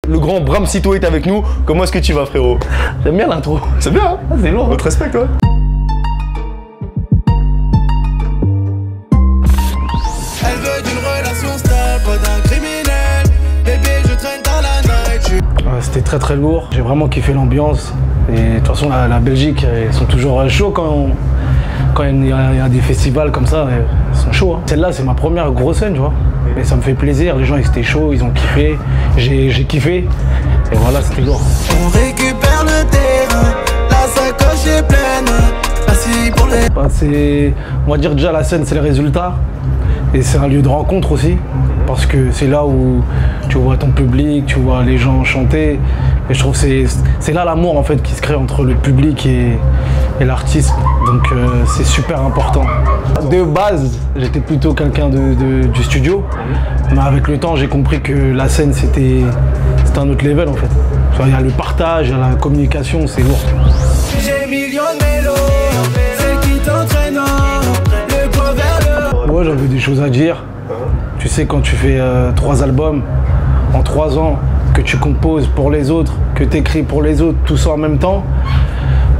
Le grand Bram Cito est avec nous. Comment est-ce que tu vas, frérot? J'aime bien l'intro. C'est bien, hein? Ah, c'est lourd. On te respecte, ouais. Elle veut d'une relation stable, pas d'un criminel. Bébé, je traîne dans la night. C'était très très lourd. J'ai vraiment kiffé l'ambiance. Et de toute façon, la Belgique, ils sont toujours chauds quand il y a des festivals comme ça. Ils sont chauds. Hein. Celle-là, c'est ma première grosse scène, tu vois. Et ça me fait plaisir. Les gens, ils étaient chauds, ils ont kiffé. J'ai kiffé. Et voilà, c'était lourd. On récupère le terrain, la sacoche est pleine. Assis pour les... On va dire déjà la scène, c'est les résultats. Et c'est un lieu de rencontre aussi. Parce que c'est là où tu vois ton public, tu vois les gens chanter. Et je trouve que c'est là l'amour en fait qui se crée entre le public et l'artiste. Donc c'est super important. De base, j'étais plutôt quelqu'un du studio. Mais avec le temps, j'ai compris que la scène, c'était un autre level en fait. Il y a le partage, il y a la communication, c'est lourd. J'ai millions de mélos, celle qui t'entraîne, le poids vers le... Moi, j'avais des choses à dire. Tu sais, quand tu fais 3 albums en 3 ans, que tu composes pour les autres, que tu écris pour les autres, tout ça en même temps,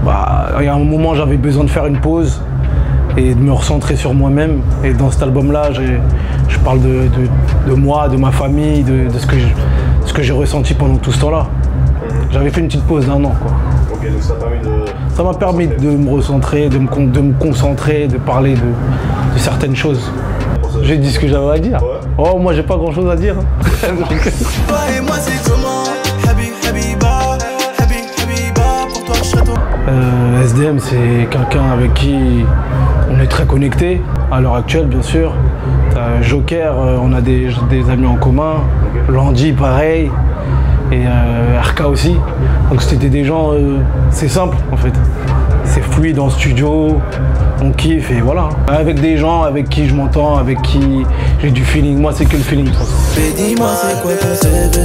bah, il y a un moment, j'avais besoin de faire une pause et de me recentrer sur moi-même. Et dans cet album-là, je parle de moi, de ma famille, de ce que j'ai ressenti pendant tout ce temps-là. J'avais fait une petite pause d'1 an, quoi. Ok, donc ça m'a permis de me recentrer, de me concentrer, de parler de certaines choses. J'ai dit ce que j'avais à dire. Ouais. Oh, moi j'ai pas grand chose à dire. Toi et moi c'est comment? Habiba, pour toi je serai toi. SDM, c'est quelqu'un avec qui on est très connecté, à l'heure actuelle bien sûr. Joker, on a des amis en commun. Landy, pareil. Et RK aussi. Donc c'était des gens, c'est simple en fait. C'est fluide en studio, on kiffe et voilà. Avec des gens avec qui je m'entends, avec qui j'ai du feeling. Moi c'est que le feeling de toute façon. Mais dis-moi c'est quoi ton CV?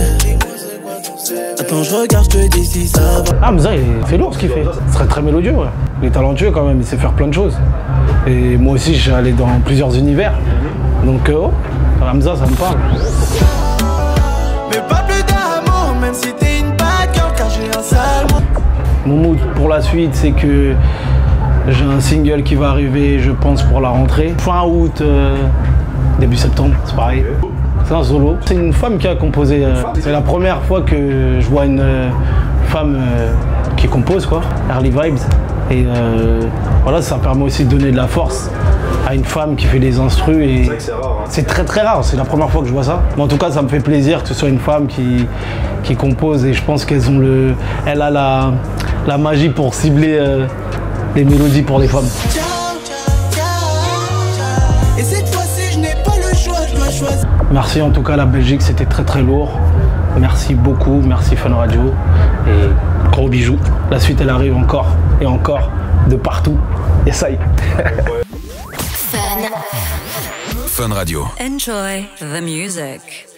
Attends je regarde, je te dis si ça va. Ah Hamza, c'est lourd ce qu'il fait. C'est très très mélodieux, ouais. Il est talentueux quand même, il sait faire plein de choses. Et moi aussi j'ai allé dans plusieurs univers. Donc Hamza ça me parle. Mais pas plus d'amour, même si t'es une bad girl, car j'ai un sale mot. Mon mood pour la suite, c'est que j'ai un single qui va arriver, je pense, pour la rentrée. Fin août, début septembre, c'est pareil. C'est un solo. C'est une femme qui a composé. C'est la première fois que je vois une femme qui compose, quoi. Early Vibes. Et voilà, ça permet aussi de donner de la force à une femme qui fait des instrus. Et c'est rare. Hein. c'est très très rare, c'est la première fois que je vois ça. Mais en tout cas, ça me fait plaisir que ce soit une femme qui compose. Et je pense elle a la magie pour cibler les mélodies pour les femmes. Et cette fois-ci, je n'ai pas le choix, je dois choisir. Merci en tout cas la Belgique, c'était très très lourd. Merci beaucoup, merci Fun Radio. Et gros bijoux. La suite elle arrive encore et encore de partout. Et ça y est. Fun Radio. Enjoy the music.